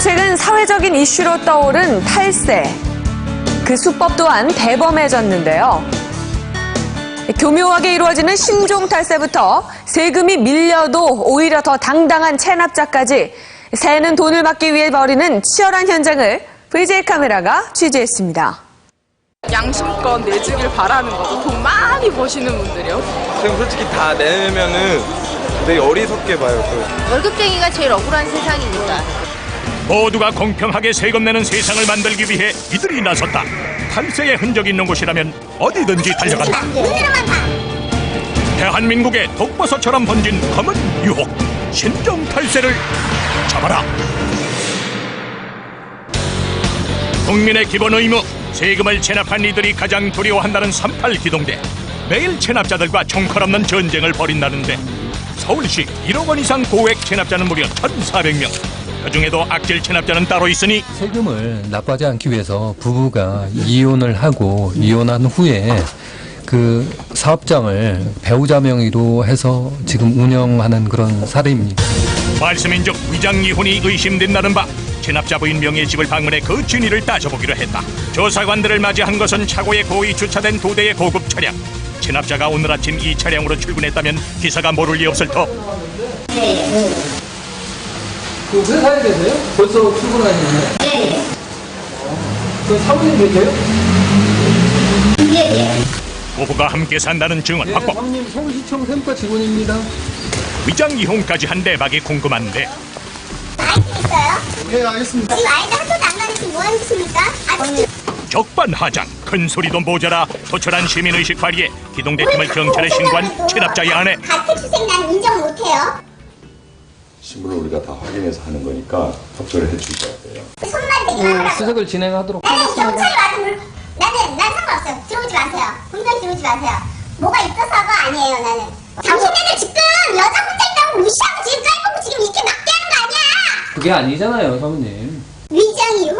최근 사회적인 이슈로 떠오른 탈세. 그 수법 또한 대범해졌는데요. 교묘하게 이루어지는 신종 탈세부터 세금이 밀려도 오히려 더 당당한 체납자까지 새는 돈을 받기 위해 벌이는 치열한 현장을 VJ 카메라가 취재했습니다. 양심껏 내주길 바라는 거죠. 돈 많이 버시는 분들이요. 지금 솔직히 다 내면은 되게 어리석게 봐요. 월급쟁이가 제일 억울한 세상이니까. 모두가 공평하게 세금 내는 세상을 만들기 위해 이들이 나섰다. 탈세의 흔적이 있는 곳이라면 어디든지 달려간다. 대한민국의 독버섯처럼 번진 검은 유혹, 신종 탈세를 잡아라. 국민의 기본 의무, 세금을 체납한 이들이 가장 두려워한다는 38 기동대. 매일 체납자들과 총칼없는 전쟁을 벌인다는데 서울시 1억 원 이상 고액 체납자는 무려 1,400명. 그중에도 악질 체납자는 따로 있으니 세금을 납부하지 않기 위해서 부부가 이혼을 하고 이혼한 후에 그 사업장을 배우자 명의로 해서 지금 운영하는 그런 사례입니다. 말씀인즉 위장 이혼이 의심된다는 바 체납자 부인 명의의 집을 방문해 그 진위를 따져보기로 했다. 조사관들을 맞이한 것은 차고에 고의 주차된 2대의 고급 차량. 체납자가 오늘 아침 이 차량으로 출근했다면 기사가 모를 리 없을 터. 그 회사에 계세요? 벌써 출근하시나요? 네. 그 사모님 계세요? 네. 부부가 함께 산다는 증언 확보. 사모님 서울시청 샘과 직원입니다. 위장 이혼까지 한 대박이 궁금한데. 아이들 있어요? 네, 알겠습니다. 지금 아이들 학교도 안 가는지 뭐 하는 짓입니까? 적반하장, 큰 소리도 모자라 토철한 시민의식 발휘에 기동대 팀을 경찰에 신고한 체납자의 아내. 가택주택 난 인정 못해요. 신분을 우리가 다 확인해서 하는 거니까 협조를 해줄 것 같아요. 손만 대지 말라고. 수색을 진행하도록 나는 하겠습니다. 경찰이 와서 난 상관없어요. 들어오지 마세요. 분명 들어오지 마세요. 뭐가 있어서가 아니에요, 나는. 당신네들 지금 여자 혼자 있다고 무시하고 지금 깔보고 지금 이렇게 막대하는 거 아니야! 그게 아니잖아요, 사모님. 위장 이혼?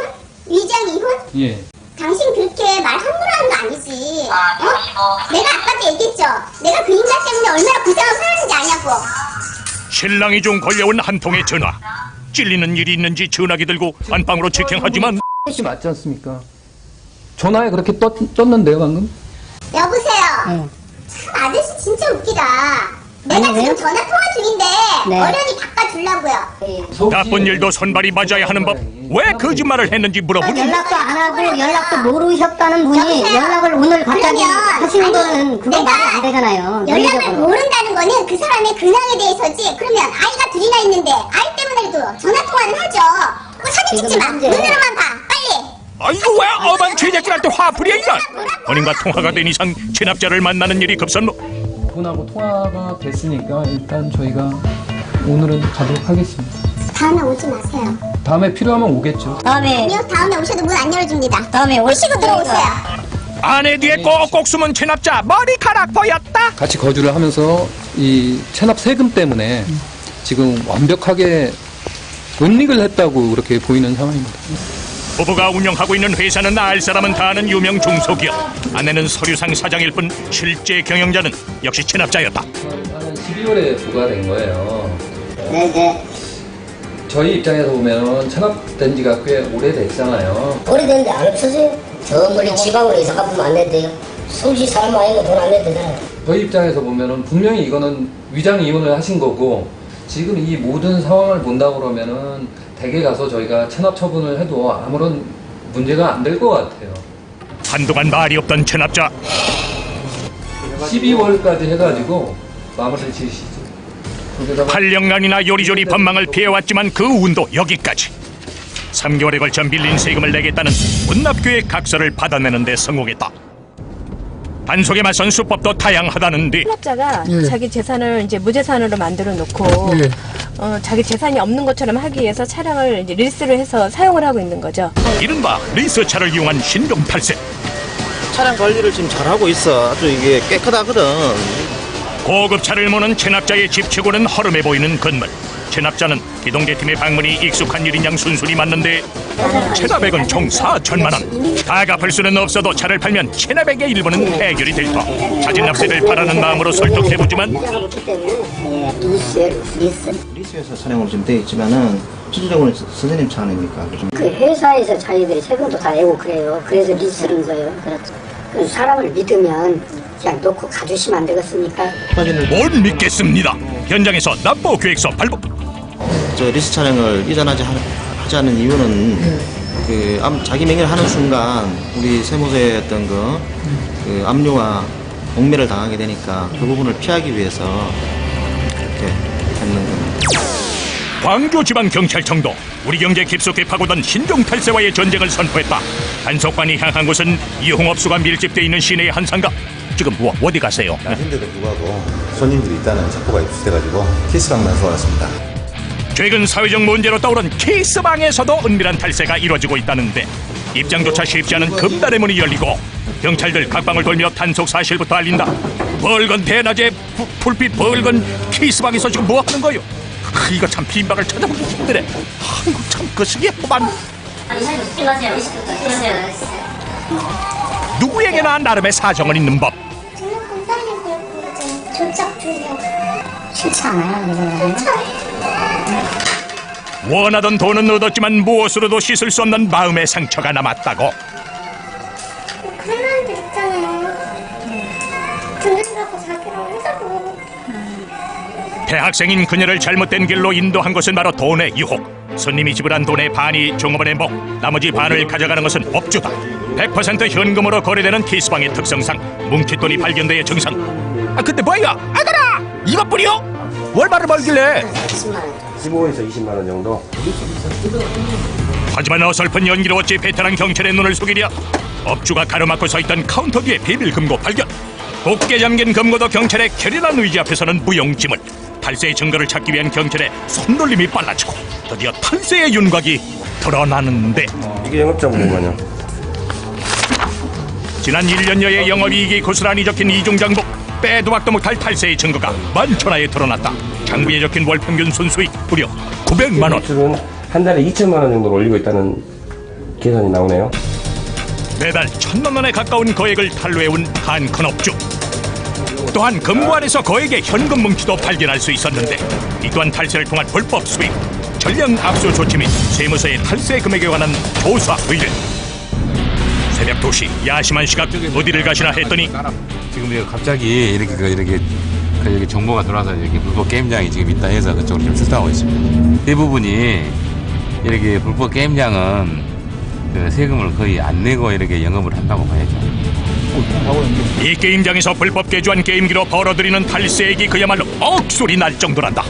위장 이혼? 예. 당신 그렇게 말 함부로 하는 거 아니지? 어? 내가 아까도 얘기했죠? 내가 그 인자 때문에 얼마나 고생을 하는지 아냐고. 신랑이 중 걸려온 한 통의 전화. 찔리는 일이 있는지 전화기 들고 안방으로 직행하지만 혹시 맞지 않습니까? 전화에 그렇게 떴는데요, 방금? 여보세요? 참 아저씨 진짜 웃기다. 내가 지금 전화 통화 중인데 어련히 바꿔주려고요. 나쁜 일도 손발이 맞아야 하는 법. 왜 거짓말을 했는지 물어보니 연락도 안 하고 연락도 모르셨다는 분이 연락을 오늘 갑자기 하시는 거는 그건 말이 안 되잖아요. 연락을 모른다는 거는 그 사람의 근황에 대해서지. 그러면 아이가 둘이나 있는데 아이 때문에도 전화 통화는 하죠. 그거 사진 찍지 마. 눈으로만 봐. 빨리. 아이고 왜 엄한 죄자들한테 화풀이야 이건. 본인과 통화가 된 이상 체납자를 만나는 일이 급선무. 분하고 통화가 됐으니까 일단 저희가 오늘은 가도록 하겠습니다. 다음에 오지 마세요. 다음에 필요하면 오겠죠. 아니요, 다음에 오셔도 문 안 열어줍니다. 다음에 오시고 들어오세요. 아내 뒤에 꼭꼭 숨은 체납자 머리카락 보였다. 같이 거주를 하면서 이 체납 세금 때문에 지금 완벽하게 은닉을 했다고 그렇게 보이는 상황입니다. 부부가 운영하고 있는 회사는 알 사람은 다 아는 유명 중소기업. 아내는 서류상 사장일 뿐 실제 경영자는 역시 체납자였다. 12월에 부과된 거예요. 네네. 저희 입장에서 보면 체납된 지가 꽤 오래됐잖아요. 오래됐는데 안 없어져요. 저 멀리 지방으로 이사 가보면 안 된대요. 서울시 사람 아니고 돈 안 내도 되잖아요. 저희 입장에서 보면은 분명히 이거는 위장 이혼을 하신 거고 지금 이 모든 상황을 본다고 그러면은 댁에 가서 저희가 체납 처분을 해도 아무런 문제가 안 될 것 같아요. 한동안 말이 없던 체납자. 12월까지 해가지고 마무리를 지으시죠. 8년간이나 요리조리 법망을 피해왔지만 그 운도 여기까지. 3개월에 걸쳐 밀린 세금을 내겠다는 문납교의 각서를 받아내는 데 성공했다. 반속에 맞선 수법도 다양하다는데 체납자가 자기 재산을 이제 무재산으로 만들어 놓고 자기 재산이 없는 것처럼 하기 위해서 차량을 이제 리스를 해서 사용을 하고 있는 거죠. 이른바 리스차를 이용한 신종 탈세. 차량 관리를 지금 잘하고 있어. 아주 이게 깨끗하거든. 고급 차를 모는 체납자의 집 치고는 허름해 보이는 건물. 체납자는 기동대팀의 방문이 익숙한 일인 양 순순히 맞는데 체납액은 총 4천만 원. 다 갚을 수는 없어도 차를 팔면 체납액의 일부는 해결이 될 터. 자진 납세를 바라는 마음으로 설득해보지만 리스에서 차량으로 지금 되어 있지만은 실질적으로 선생님 차 아닙니까? 그 회사에서 자기들이 세금도 다 내고 그래요. 그래서 리스는 거예요. 그렇죠. 그 사람을 믿으면 그냥 놓고 가주시면 안 되겠습니까? 못 믿겠습니다. 현장에서 납부 계획서 발부. 저 리스 차량을 이전하지 하지 않는 이유는 자기 명의를 하는 순간 우리 세무서의 어떤 그 압류와 공매를 당하게 되니까 그 부분을 피하기 위해서 이렇게 했는 겁니다. 광주지방경찰청도 우리 경제 깊숙이 파고든 신종탈세와의 전쟁을 선포했다. 단속반이 향한 곳은 유흥업소가 밀집돼 있는 시내의 한 상가. 지금 어디 가세요? 낮인데도 불구하고 손님들이 있다는 첩보가 입수돼가지고 키스방 단속을 왔습니다. 최근 사회적 문제로 떠오른 키스방에서도 은밀한 탈세가 이루어지고 있다는데 입장조차 쉽지 않은 금단의 문이 열리고 경찰들 각방을 돌며 단속 사실부터 알린다. 벌건 대낮에 불빛 벌건 키스방에서 지금 뭐 하는 거요? 이거 참 빈방을 찾아보기 힘드네. 아이고 참 거시기했구만. 누구에게나 나름의 사정은 있는 법. 싫지 않아요? 원하던 돈은 얻었지만 무엇으로도 씻을 수 없는 마음의 상처가 남았다고. 그런 사람들 있잖아요. 듣는다고 자기랑 해서도. 대학생인 그녀를 잘못된 길로 인도한 것은 바로 돈의 유혹. 손님이 지불한 돈의 반이 종업원의 목, 나머지 반을 가져가는 것은 업주다. 100% 현금으로 거래되는 키스방의 특성상 뭉칫돈이 발견돼야 정상. 근데 뭐야? 아가라! 이것뿐이요? 얼마를 벌길래? 15에서 20만 원 정도. 하지만 어설픈 연기로 어찌 베테랑 경찰의 눈을 속이랴. 업주가 가로막고 서있던 카운터 뒤에 비밀 금고 발견. 곱게 잠긴 금고도 경찰의 결연한 의지 앞에서는 무용지물. 탈세의 증거를 찾기 위한 경찰의 손놀림이 빨라지고 드디어 탈세의 윤곽이 드러나는데 이게 영업자금이군요. 지난 1년여의 영업이익이 고스란히 적힌 이중장복. 빼도 박도 못할 탈세의 증거가 만천하에 드러났다. 장부에 적힌 월평균 순수익 무려 900만 원. 매출은 한 달에 2천만 원 정도 올리고 있다는 계산이 나오네요. 매달 1,000만 원에 가까운 거액을 탈루해온 한 큰 업주. 또한 금고 안에서 거액의 현금 뭉치도 발견할 수 있었는데 이 또한 탈세를 통한 불법 수익, 전량 압수 조치 및 세무서의 탈세 금액에 관한 조사 의뢰. 새벽 2시 야심한 시각 어디를 가시나 했더니 지금 갑자기 이렇게 정보가 들어와서 이렇게 불법 게임장이 지금 있다 해서 그쪽으로 좀 출동하고 있습니다. 대부분이 이렇게 불법 게임장은 그 세금을 거의 안 내고 이렇게 영업을 한다고 봐야죠. 이 게임장에서 불법 개조한 게임기로 벌어들이는 탈세액이 그야말로 억소리 날 정도란다.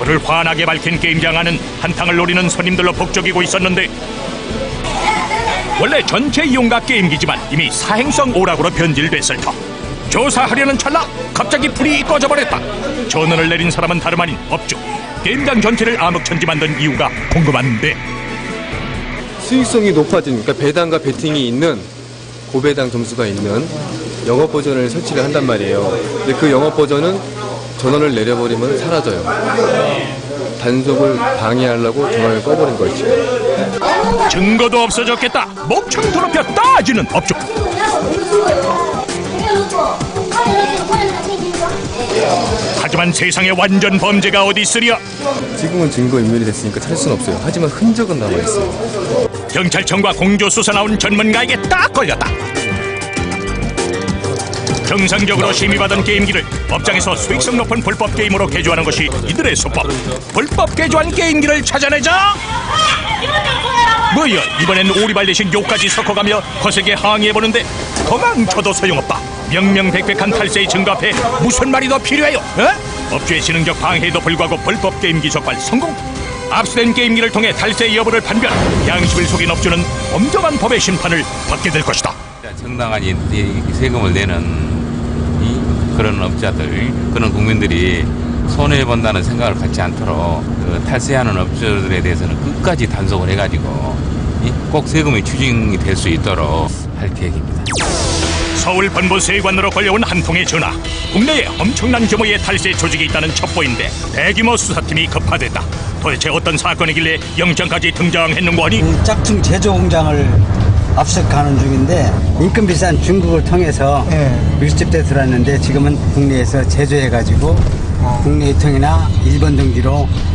그를 환하게 밝힌 게임장 안은 한탕을 노리는 손님들로 북적이고 있었는데 원래 전체 이용가 게임기지만 이미 사행성 오락으로 변질됐을 터. 조사하려는 찰나 갑자기 불이 꺼져버렸다. 전원을 내린 사람은 다름 아닌 업주. 게임장 전체를 암흑천지 만든 이유가 궁금한데 수익성이 높아진, 그러니까 배당과 베팅이 있는 고배당 점수가 있는 영업 버전을 설치를 한단 말이에요. 근데 그 영업 버전은 전원을 내려버리면 사라져요. 단속을 방해하려고 전원을 꺼버린 거지. 증거도 없어졌겠다. 목청 더럽혀 따지는 업주. 하지만 세상에 완전 범죄가 어디 있으랴. 지금은 증거인멸이 됐으니까 찾을 수는 없어요. 하지만 흔적은 남아있어요. 경찰청과 공조수사 나온 전문가에게 딱 걸렸다. 정상적으로 심의받은 게임기를 업장에서 수익성 높은 불법 게임으로 개조하는 것이 이들의 수법. 불법 개조한 게임기를 찾아내자. 뭐야, 이번엔 오리발 대신 욕까지 섞어가며 거세게 항의해보는데 도망쳐도 소용없다. 명명백백한 탈세의 증거 앞에 무슨 말이 더 필요해요? 업주의 지능적 방해에도 불구하고 불법 게임기 적발 성공. 압수된 게임기를 통해 탈세 여부를 판별. 양심을 속인 업주는 엄정한 법의 심판을 받게 될 것이다. 정당한 이 세금을 내는 그런 업자들, 그런 국민들이 손해본다는 생각을 갖지 않도록 그 탈세하는 업주들에 대해서는 끝까지 단속을 해가지고 꼭 세금이 추징이 될 수 있도록 할 계획입니다. 서울 본부 세관으로 걸려온 한 통의 전화. 국내에 엄청난 규모의 탈세 조직이 있다는 첩보인데 대규모 수사팀이 급파됐다. 도대체 어떤 사건이길래 영장까지 등장했는고 하니? 짝퉁 제조 공장을 압수하는 중인데 인건 비싼 중국을 통해서 밀집돼 들어왔는데 지금은 국내에서 제조해가지고 국내 유통이나 일본 등지로